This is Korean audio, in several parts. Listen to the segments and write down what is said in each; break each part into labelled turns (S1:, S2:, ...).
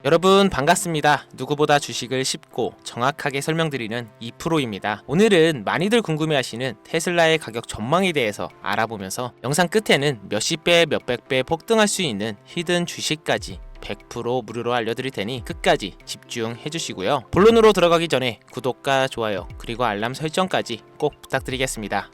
S1: 여러분 반갑습니다. 누구보다 주식을 쉽고 정확하게 설명드리는 2프로입니다. 오늘은 많이들 궁금해하시는 테슬라의 가격 전망에 대해서 알아보면서 영상 끝에는 몇십 배, 몇백 배 폭등할 수 있는 히든 주식까지 100% 무료로 알려드릴 테니 끝까지 집중해 주시고요. 본론으로 들어가기 전에 구독과 좋아요 그리고 알람 설정까지 꼭 부탁드리겠습니다.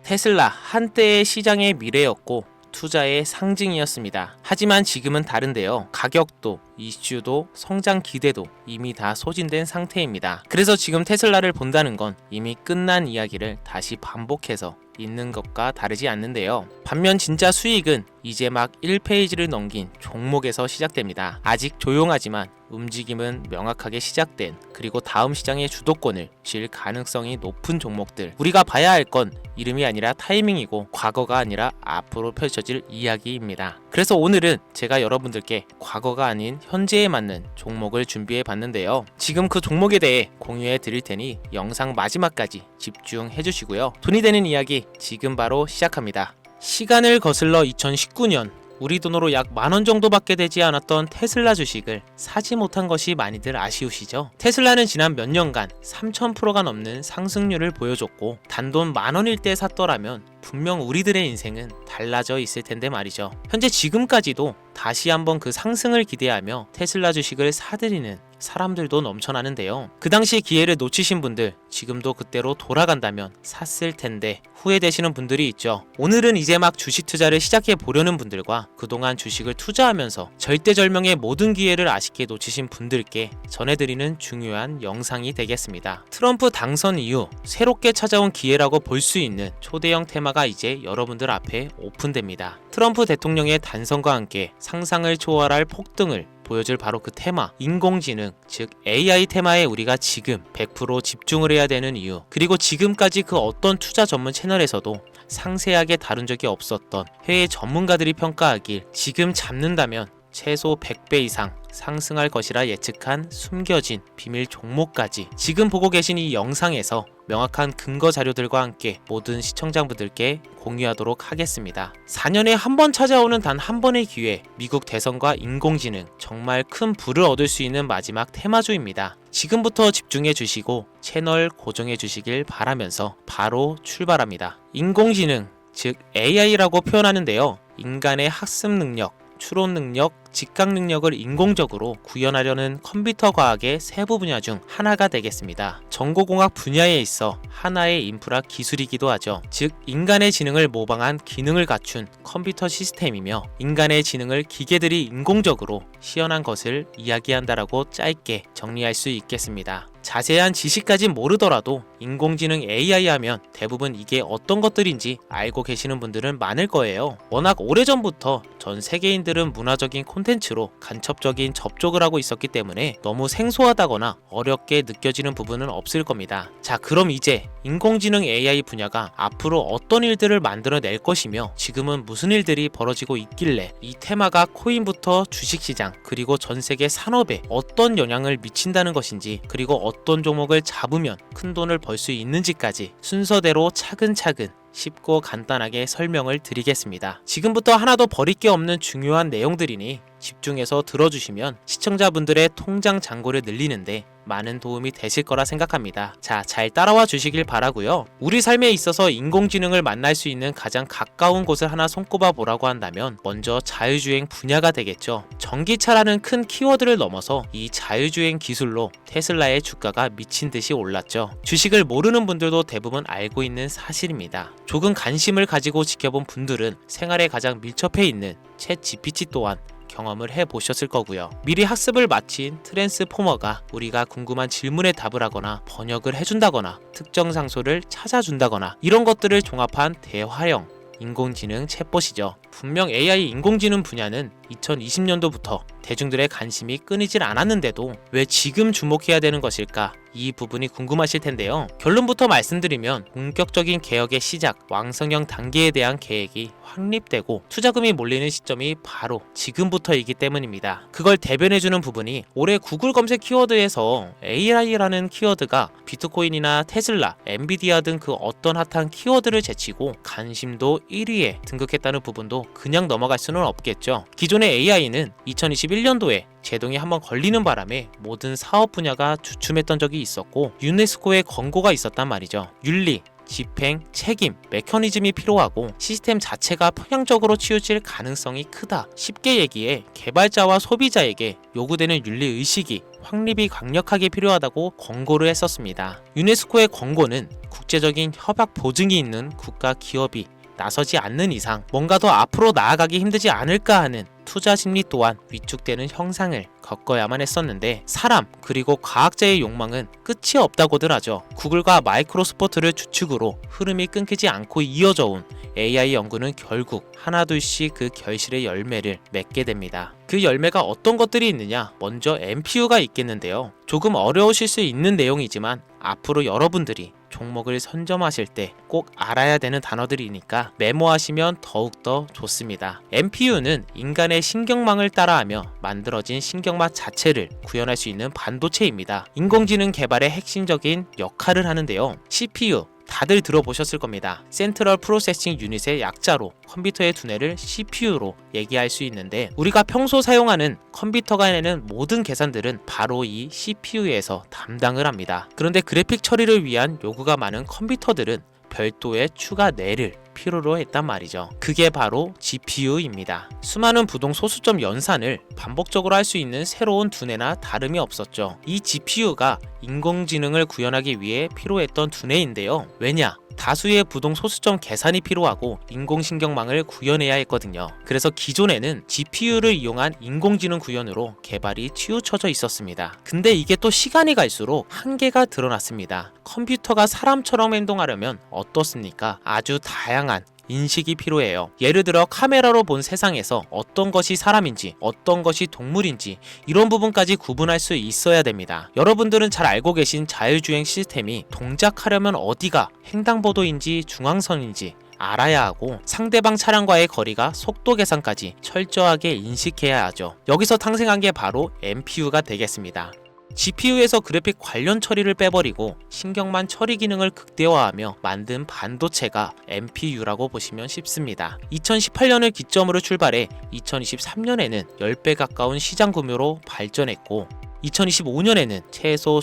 S1: 테슬라 한때의 시장의 미래였고 투자의 상징이었습니다. 하지만 지금은 다른데요. 가격도, 이슈도, 성장 기대도 이미 다 소진된 상태입니다. 그래서 지금 테슬라를 본다는 건 이미 끝난 이야기를 다시 반복해서 있는 것과 다르지 않는데요. 반면 진짜 수익은 이제 막 1페이지를 넘긴 종목에서 시작됩니다. 아직 조용하지만 움직임은 명확하게 시작된, 그리고 다음 시장의 주도권을 쥘 가능성이 높은 종목들. 우리가 봐야 할 건 이름이 아니라 타이밍이고 과거가 아니라 앞으로 펼쳐질 이야기입니다. 그래서 오늘은 제가 여러분들께 과거가 아닌 현재에 맞는 종목을 준비해 봤는데요. 지금 그 종목에 대해 공유해 드릴 테니 영상 마지막까지 집중해 주시고요. 돈이 되는 이야기 지금 바로 시작합니다. 시간을 거슬러 2019년 우리 돈으로 약 10,000원 정도밖에 되지 않았던 테슬라 주식을 사지 못한 것이 많이들 아쉬우시죠? 테슬라는 지난 몇 년간 3000%가 넘는 상승률을 보여줬고 단돈 10,000원일 때 샀더라면 분명 우리들의 인생은 달라져 있을 텐데 말이죠. 현재 지금까지도 다시 한번 그 상승을 기대하며 테슬라 주식을 사들이는 사람들도 넘쳐나는데요. 그 당시 기회를 놓치신 분들 지금도 그때로 돌아간다면 샀을 텐데 후회되시는 분들이 있죠. 오늘은 이제 막 주식 투자를 시작해 보려는 분들과 그동안 주식을 투자하면서 절대절명의 모든 기회를 아쉽게 놓치신 분들께 전해드리는 중요한 영상이 되겠습니다. 트럼프 당선 이후 새롭게 찾아온 기회라고 볼 수 있는 초대형 테마가 이제 여러분들 앞에 오픈됩니다. 트럼프 대통령의 단선과 함께 상상을 초월할 폭등을 보여줄 바로 그 테마, 인공지능, 즉 AI 테마에 우리가 지금 100% 집중을 해야 되는 이유, 그리고 지금까지 그 어떤 투자 전문 채널에서도 상세하게 다룬 적이 없었던 해외 전문가들이 평가하길 지금 잡는다면 최소 100배 이상 상승할 것이라 예측한 숨겨진 비밀 종목까지 지금 보고 계신 이 영상에서 명확한 근거 자료들과 함께 모든 시청자분들께 공유하도록 하겠습니다. 4년에 한 번 찾아오는 단 한 번의 기회, 미국 대선과 인공지능, 정말 큰 부를 얻을 수 있는 마지막 테마주입니다. 지금부터 집중해 주시고 채널 고정해 주시길 바라면서 바로 출발합니다. 인공지능, 즉 AI라고 표현하는데요. 인간의 학습 능력, 추론 능력, 직각 능력을 인공적으로 구현하려는 컴퓨터 과학의 세부 분야 중 하나가 되겠습니다. 정보공학 분야에 있어 하나의 인프라 기술이기도 하죠. 즉 인간의 지능을 모방한 기능을 갖춘 컴퓨터 시스템이며 인간의 지능을 기계들이 인공적으로 시연한 것을 이야기한다라고 짧게 정리할 수 있겠습니다. 자세한 지식까진 모르더라도 인공지능 AI 하면 대부분 이게 어떤 것들인지 알고 계시는 분들은 많을 거예요. 워낙 오래전부터 전 세계인들은 문화적인 콘텐츠로 간접적인 접촉을 하고 있었기 때문에 너무 생소하다거나 어렵게 느껴지는 부분은 없을 겁니다. 자, 그럼 이제 인공지능 AI 분야가 앞으로 어떤 일들을 만들어낼 것이며 지금은 무슨 일들이 벌어지고 있길래 이 테마가 코인부터 주식시장 그리고 전 세계 산업에 어떤 영향을 미친다는 것인지, 그리고 어떤 종목을 잡으면 큰 돈을 벌 수 있는지까지 순서대로 차근차근 쉽고 간단하게 설명을 드리겠습니다. 지금부터 하나도 버릴 게 없는 중요한 내용들이니 집중해서 들어주시면 시청자분들의 통장 잔고를 늘리는데 많은 도움이 되실 거라 생각합니다. 자, 잘 따라와 주시길 바라고요. 우리 삶에 있어서 인공지능을 만날 수 있는 가장 가까운 곳을 하나 손꼽아 보라고 한다면 먼저 자율주행 분야가 되겠죠. 전기차라는 큰 키워드를 넘어서 이 자율주행 기술로 테슬라의 주가가 미친 듯이 올랐죠. 주식을 모르는 분들도 대부분 알고 있는 사실입니다. 조금 관심을 가지고 지켜본 분들은 생활에 가장 밀접해 있는 챗 GPT 또한 경험을 해보셨을 거고요. 미리 학습을 마친 트랜스포머가 우리가 궁금한 질문에 답을 하거나 번역을 해준다거나 특정 장소를 찾아준다거나 이런 것들을 종합한 대화형 인공지능 챗봇이죠. 분명 AI 인공지능 분야는 2020년도부터 대중들의 관심이 끊이질 않았는데도 왜 지금 주목해야 되는 것일까? 이 부분이 궁금하실 텐데요. 결론부터 말씀드리면 본격적인 개혁의 시작, 왕성형 단계에 대한 계획이 확립되고 투자금이 몰리는 시점이 바로 지금부터이기 때문입니다. 그걸 대변해주는 부분이 올해 구글 검색 키워드에서 AI라는 키워드가 비트코인이나 테슬라, 엔비디아 등 그 어떤 핫한 키워드를 제치고 관심도 1위에 등극했다는 부분도 그냥 넘어갈 수는 없겠죠. 기존의 AI는 2021년도에 제동이 한번 걸리는 바람에 모든 사업 분야가 주춤했던 적이 있었고 유네스코의 권고가 있었단 말이죠. 윤리, 집행, 책임, 메커니즘이 필요하고 시스템 자체가 편향적으로 치우칠 가능성이 크다. 쉽게 얘기해 개발자와 소비자에게 요구되는 윤리의식이 확립이 강력하게 필요하다고 권고를 했었습니다. 유네스코의 권고는 국제적인 협약 보증이 있는 국가 기업이 나서지 않는 이상 뭔가 더 앞으로 나아가기 힘들지 않을까 하는 투자 심리 또한 위축되는 형상을 겪어야만 했었는데 사람 그리고 과학자의 욕망은 끝이 없다고들 하죠. 구글과 마이크로소프트를 주축으로 흐름이 끊기지 않고 이어져 온 AI 연구는 결국 하나둘씩 그 결실의 열매를 맺게 됩니다. 그 열매가 어떤 것들이 있느냐? 먼저 NPU가 있겠는데요. 조금 어려우실 수 있는 내용이지만 앞으로 여러분들이 종목을 선점하실 때 꼭 알아야 되는 단어들이니까 메모하시면 더욱더 좋습니다. NPU는 인간의 신경망을 따라하며 만들어진 신경막 자체를 구현할 수 있는 반도체입니다. 인공지능 개발의 핵심적인 역할을 하는데요. CPU 다들 들어보셨을 겁니다. 센트럴 프로세싱 유닛의 약자로 컴퓨터의 두뇌를 CPU로 얘기할 수 있는데 우리가 평소 사용하는 컴퓨터가 내는 모든 계산들은 바로 이 CPU에서 담당을 합니다. 그런데 그래픽 처리를 위한 요구가 많은 컴퓨터들은 별도의 추가 뇌를 필요로 했단 말이죠. 그게 바로 GPU입니다. 수많은 부동 소수점 연산을 반복적으로 할 수 있는 새로운 두뇌나 다름이 없었죠. 이 GPU가 인공지능을 구현하기 위해 필요했던 두뇌인데요. 왜냐? 다수의 부동 소수점 계산이 필요하고 인공신경망을 구현해야 했거든요. 그래서 기존에는 GPU를 이용한 인공지능 구현으로 개발이 치우쳐져 있었습니다. 근데 이게 또 시간이 갈수록 한계가 드러났습니다. 컴퓨터가 사람처럼 행동하려면 어떻습니까? 아주 다양한 인식이 필요해요. 예를 들어 카메라로 본 세상에서 어떤 것이 사람인지 어떤 것이 동물인지 이런 부분까지 구분할 수 있어야 됩니다. 여러분들은 잘 알고 계신 자율주행 시스템이 동작하려면 어디가 횡단보도인지 중앙선인지 알아야 하고 상대방 차량과의 거리가 속도 계산까지 철저하게 인식해야 하죠. 여기서 탄생한 게 바로 NPU가 되겠습니다. GPU에서 그래픽 관련 처리를 빼버리고 신경만 처리 기능을 극대화하며 만든 반도체가 NPU라고 보시면 쉽습니다. 2018년을 기점으로 출발해 2023년에는 10배 가까운 시장 규모로 발전했고 2025년에는 최소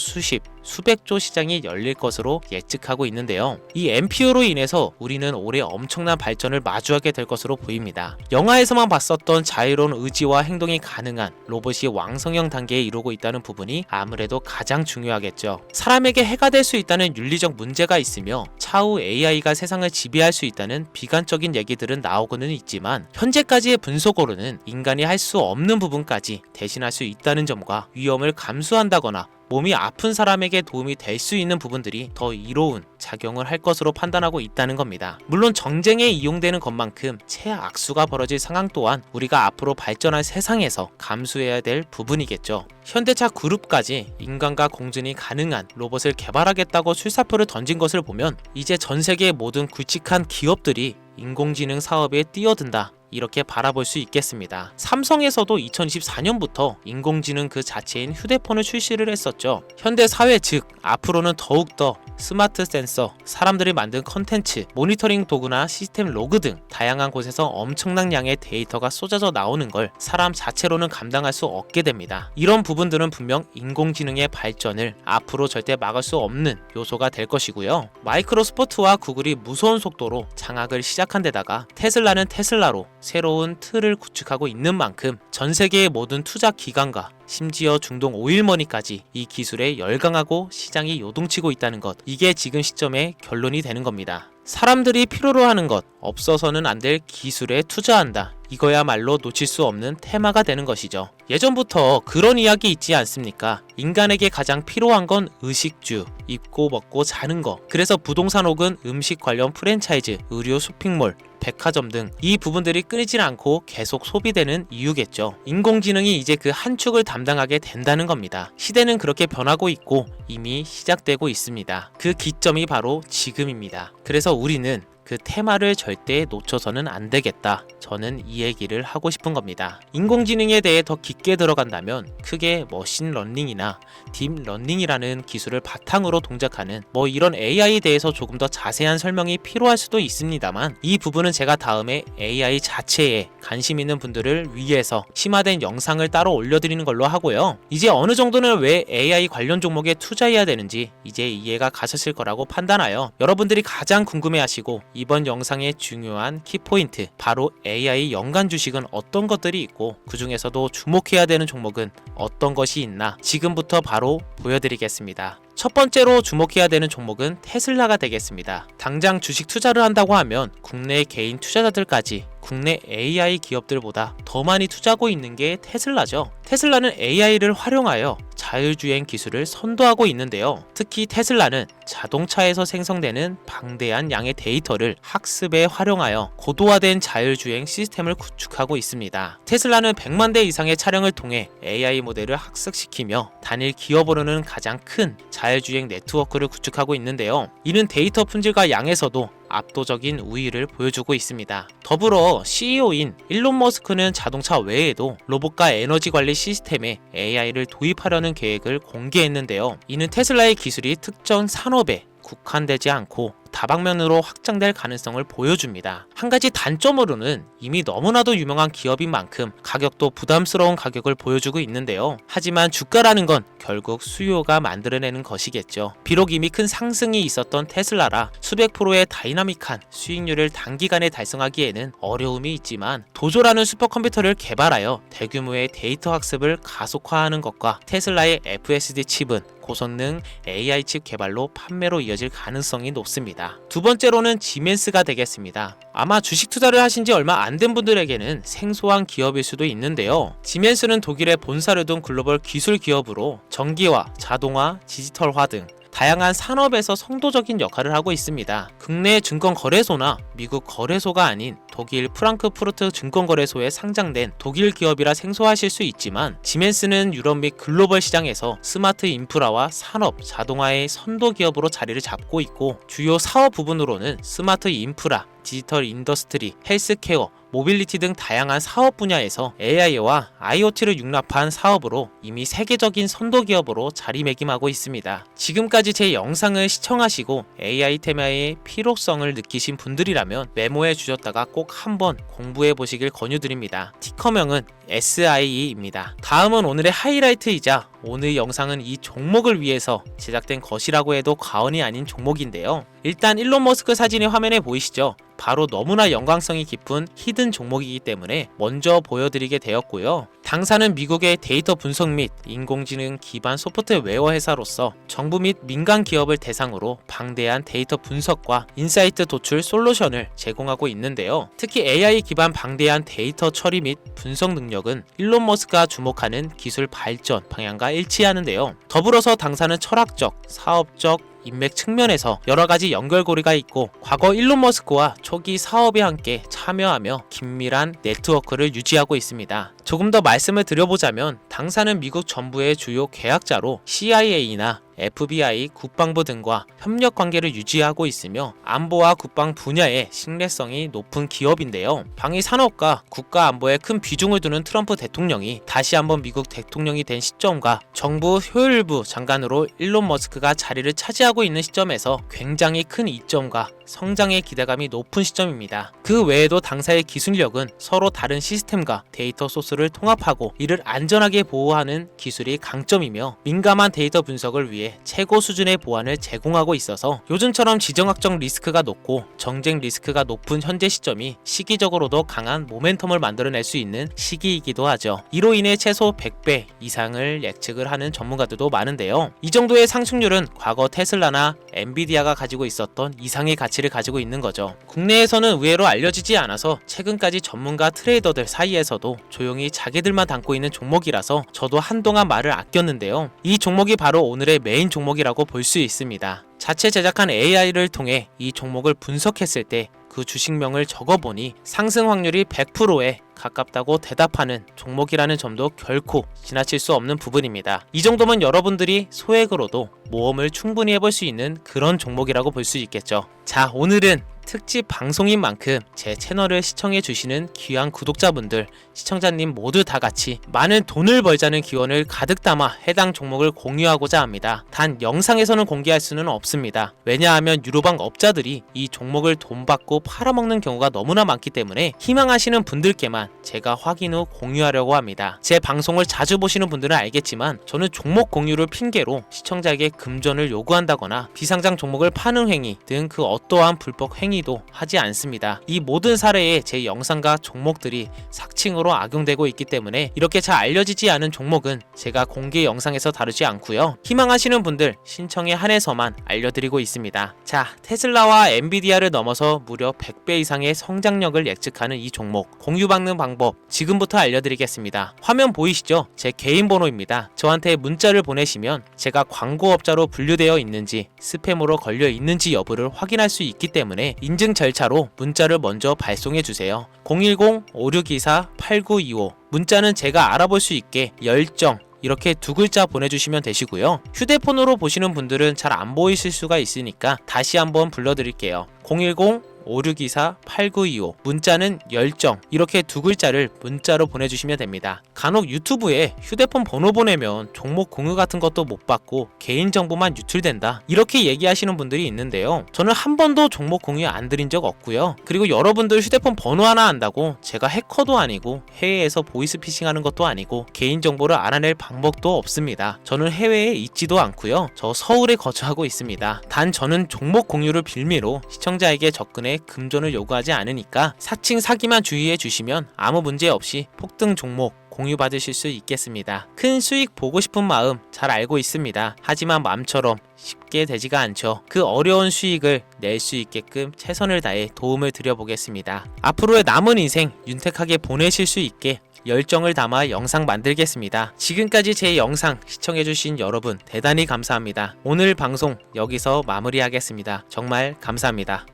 S1: 수백조 시장이 열릴 것으로 예측하고 있는데요. 이 NPU로 인해서 우리는 올해 엄청난 발전을 마주하게 될 것으로 보입니다. 영화에서만 봤었던 자유로운 의지와 행동이 가능한 로봇이 왕성형 단계에 이르고 있다는 부분이 아무래도 가장 중요하겠죠. 사람에게 해가 될 수 있다는 윤리적 문제가 있으며 차후 AI가 세상을 지배할 수 있다는 비관적인 얘기들은 나오고는 있지만 현재까지의 분석으로는 인간이 할 수 없는 부분까지 대신할 수 있다는 점과 위험을 감수한다거나 몸이 아픈 사람에게 도움이 될 수 있는 부분들이 더 이로운 작용을 할 것으로 판단하고 있다는 겁니다. 물론 정쟁에 이용되는 것만큼 최악수가 벌어질 상황 또한 우리가 앞으로 발전할 세상에서 감수해야 될 부분이겠죠. 현대차 그룹까지 인간과 공존이 가능한 로봇을 개발하겠다고 출사표를 던진 것을 보면 이제 전 세계의 모든 굵직한 기업들이 인공지능 사업에 뛰어든다, 이렇게 바라볼 수 있겠습니다. 삼성에서도 2024년부터 인공지능 그 자체인 휴대폰을 출시를 했었죠. 현대 사회 즉 앞으로는 더욱더 스마트 센서, 사람들이 만든 컨텐츠, 모니터링 도구나 시스템 로그 등 다양한 곳에서 엄청난 양의 데이터가 쏟아져 나오는 걸 사람 자체로는 감당할 수 없게 됩니다. 이런 부분들은 분명 인공지능의 발전을 앞으로 절대 막을 수 없는 요소가 될 것이고요. 마이크로소프트와 구글이 무서운 속도로 장악을 시작한 데다가 테슬라는 테슬라로 새로운 틀을 구축하고 있는 만큼 전 세계의 모든 투자 기관과 심지어 중동 오일머니까지 이 기술에 열광하고 시장이 요동치고 있다는 것, 이게 지금 시점의 결론이 되는 겁니다. 사람들이 필요로 하는 것, 없어서는 안 될 기술에 투자한다. 이거야말로 놓칠 수 없는 테마가 되는 것이죠. 예전부터 그런 이야기 있지 않습니까? 인간에게 가장 필요한 건 의식주, 입고 먹고 자는 거. 그래서 부동산 혹은 음식 관련 프랜차이즈, 의류 쇼핑몰, 백화점 등 이 부분들이 끊이질 않고 계속 소비되는 이유겠죠. 인공지능이 이제 그 한 축을 담당하게 된다는 겁니다. 시대는 그렇게 변하고 있고 이미 시작되고 있습니다. 그 기점이 바로 지금입니다. 그래서 우리는 그 테마를 절대 놓쳐서는 안 되겠다. 저는 이 얘기를 하고 싶은 겁니다. 인공지능에 대해 더 깊게 들어간다면 크게 머신러닝이나 딥러닝이라는 기술을 바탕으로 동작하는 이런 AI에 대해서 조금 더 자세한 설명이 필요할 수도 있습니다만 이 부분은 제가 다음에 AI 자체에 관심 있는 분들을 위해서 심화된 영상을 따로 올려드리는 걸로 하고요. 이제 어느 정도는 왜 AI 관련 종목에 투자해야 되는지 이제 이해가 가셨을 거라고 판단하여 여러분들이 가장 궁금해하시고 이번 영상의 중요한 키포인트, 바로 AI 연간 주식은 어떤 것들이 있고 그 중에서도 주목해야 되는 종목은 어떤 것이 있나 지금부터 바로 보여드리겠습니다. 첫 번째로 주목해야 되는 종목은 테슬라가 되겠습니다. 당장 주식 투자를 한다고 하면 국내 개인 투자자들까지 국내 AI 기업들보다 더 많이 투자하고 있는 게 테슬라죠. 테슬라는 AI를 활용하여 자율주행 기술을 선도하고 있는데요. 특히 테슬라는 자동차에서 생성되는 방대한 양의 데이터를 학습에 활용하여 고도화된 자율주행 시스템을 구축하고 있습니다. 테슬라는 100만 대 이상의 차량을 통해 AI 모델을 학습시키며 단일 기업으로는 가장 큰 자율주행 네트워크를 구축하고 있는데요. 이는 데이터 품질과 양에서도 압도적인 우위를 보여주고 있습니다. 더불어 CEO인 일론 머스크는 자동차 외에도 로봇과 에너지 관리 시스템에 AI를 도입하려는 계획을 공개했는데요. 이는 테슬라의 기술이 특정 산업에 국한되지 않고 다방면으로 확장될 가능성을 보여줍니다. 한 가지 단점으로는 이미 너무나도 유명한 기업인 만큼 가격도 부담스러운 가격을 보여주고 있는데요. 하지만 주가라는 건 결국 수요가 만들어내는 것이겠죠. 비록 이미 큰 상승이 있었던 테슬라라 수백 프로의 다이나믹한 수익률을 단기간에 달성하기에는 어려움이 있지만 도조라는 슈퍼컴퓨터를 개발하여 대규모의 데이터 학습을 가속화하는 것과 테슬라의 FSD 칩은 고성능 AI 칩 개발로 판매로 이어질 가능성이 높습니다. 두 번째로는 지멘스가 되겠습니다. 아마 주식 투자를 하신 지 얼마 안 된 분들에게는 생소한 기업일 수도 있는데요. 지멘스는 독일에 본사를 둔 글로벌 기술 기업으로 전기화, 자동화, 디지털화 등 다양한 산업에서 선도적인 역할을 하고 있습니다. 국내 증권거래소나 미국 거래소가 아닌 독일 프랑크푸르트 증권거래소에 상장된 독일 기업이라 생소하실 수 있지만 지멘스는 유럽 및 글로벌 시장에서 스마트 인프라와 산업, 자동화의 선도 기업으로 자리를 잡고 있고 주요 사업 부분으로는 스마트 인프라, 디지털 인더스트리, 헬스케어, 모빌리티 등 다양한 사업 분야에서 AI와 IoT를 융합한 사업으로 이미 세계적인 선도 기업으로 자리매김하고 있습니다. 지금까지 제 영상을 시청하시고 AI 테마의 필요성을 느끼신 분들이라면 메모해 주셨다가 꼭 한번 공부해 보시길 권유드립니다. 티커명은 SIE입니다. 다음은 오늘의 하이라이트이자 오늘 영상은 이 종목을 위해서 제작된 것이라고 해도 과언이 아닌 종목인데요. 일단 일론 머스크 사진이 화면에 보이시죠? 바로 너무나 연관성이 깊은 히든 종목이기 때문에 먼저 보여드리게 되었고요. 당사는 미국의 데이터 분석 및 인공지능 기반 소프트웨어 회사로서 정부 및 민간 기업을 대상으로 방대한 데이터 분석과 인사이트 도출 솔루션을 제공하고 있는데요. 특히 AI 기반 방대한 데이터 처리 및 분석 능력은 일론 머스크가 주목하는 기술 발전 방향과 일치하는데요. 더불어서 당사는 철학적, 사업적, 인맥 측면에서 여러가지 연결고리가 있고 과거 일론 머스크와 초기 사업에 함께 참여하며 긴밀한 네트워크를 유지하고 있습니다. 조금 더 말씀을 드려보자면 당사는 미국 정부의 주요 계약자로 CIA나 FBI, 국방부 등과 협력 관계를 유지하고 있으며 안보와 국방 분야의 신뢰성이 높은 기업인데요. 방위 산업과 국가 안보에 큰 비중을 두는 트럼프 대통령이 다시 한번 미국 대통령이 된 시점과 정부 효율부 장관으로 일론 머스크가 자리를 차지하고 있는 시점에서 굉장히 큰 이점과 성장의 기대감이 높은 시점입니다. 그 외에도 당사의 기술력은 서로 다른 시스템과 데이터 소스를 통합하고 이를 안전하게 보호하는 기술이 강점이며 민감한 데이터 분석을 위해 위해 최고 수준의 보안을 제공하고 있어서 요즘처럼 지정학적 리스크가 높고 정쟁 리스크가 높은 현재 시점이 시기적으로도 강한 모멘텀을 만들어낼 수 있는 시기이기도 하죠. 이로 인해 최소 100배 이상을 예측을 하는 전문가들도 많은데요. 이 정도의 상승률은 과거 테슬라나 엔비디아가 가지고 있었던 이상의 가치를 가지고 있는 거죠. 국내에서는 의외로 알려지지 않아서 최근까지 전문가 트레이더들 사이에서도 조용히 자기들만 담고 있는 종목이라서 저도 한동안 말을 아꼈는데요. 이 종목이 바로 오늘의 메인 종목이라고 볼 수 있습니다. 자체 제작한 AI를 통해 이 종목을 분석했을 때 그 주식명을 적어보니 상승 확률이 100%에 가깝다고 대답하는 종목이라는 점도 결코 지나칠 수 없는 부분입니다. 이 정도면 여러분들이 소액으로도 모험을 충분히 해볼 수 있는 그런 종목이라고 볼 수 있겠죠. 자, 오늘은 특집 방송인 만큼 제 채널을 시청해주시는 귀한 구독자분들, 시청자님 모두 다 같이 많은 돈을 벌자는 기원을 가득 담아 해당 종목을 공유하고자 합니다. 단 영상에서는 공개할 수는 없습니다. 왜냐하면 유료방 업자들이 이 종목을 돈 받고 팔아먹는 경우가 너무나 많기 때문에 희망하시는 분들께만 제가 확인 후 공유하려고 합니다. 제 방송을 자주 보시는 분들은 알겠지만 저는 종목 공유를 핑계로 시청자에게 금전을 요구한다거나 비상장 종목을 파는 행위 등 그 어떠한 불법 행위도 하지 않습니다. 이 모든 사례에 제 영상과 종목들이 삭칭으로 악용되고 있기 때문에 이렇게 잘 알려지지 않은 종목은 제가 공개 영상에서 다루지 않고요. 희망하시는 분들 신청에 한해서만 알려드리고 있습니다. 자, 테슬라와 엔비디아를 넘어서 무려 100배 이상의 성장력을 예측하는 이 종목 공유받는 방법 지금부터 알려드리겠습니다. 화면 보이시죠? 제 개인 번호입니다. 저한테 문자를 보내시면 제가 광고업자로 분류되어 있는지 스팸으로 걸려 있는지 여부를 확인할 수 있기 때문에 인증 절차로 문자를 먼저 발송해 주세요. 010-5624-8925 문자는 제가 알아볼 수 있게 열정 이렇게 두 글자 보내주시면 되시고요. 휴대폰으로 보시는 분들은 잘 안 보이실 수가 있으니까 다시 한번 불러드릴게요. 010-5624-8925 문자는 열정 이렇게 두 글자를 문자로 보내주시면 됩니다. 간혹 유튜브에 휴대폰 번호 보내면 종목 공유 같은 것도 못 받고 개인정보만 유출된다 이렇게 얘기하시는 분들이 있는데요. 저는 한 번도 종목 공유 안 드린 적 없고요. 그리고 여러분들 휴대폰 번호 하나 안다고 제가 해커도 아니고 해외에서 보이스피싱 하는 것도 아니고 개인정보를 알아낼 방법도 없습니다. 저는 해외에 있지도 않고요. 저 서울에 거주하고 있습니다. 단 저는 종목 공유를 빌미로 시청자에게 접근해 금전을 요구하지 않으니까 사칭 사기만 주의해 주시면 아무 문제 없이 폭등 종목 공유받으실 수 있겠습니다. 큰 수익 보고 싶은 마음 잘 알고 있습니다. 하지만 마음처럼 쉽게 되지가 않죠. 그 어려운 수익을 낼 수 있게끔 최선을 다해 도움을 드려보겠습니다. 앞으로의 남은 인생 윤택하게 보내실 수 있게 열정을 담아 영상 만들겠습니다. 지금까지 제 영상 시청해주신 여러분 대단히 감사합니다. 오늘 방송 여기서 마무리하겠습니다. 정말 감사합니다.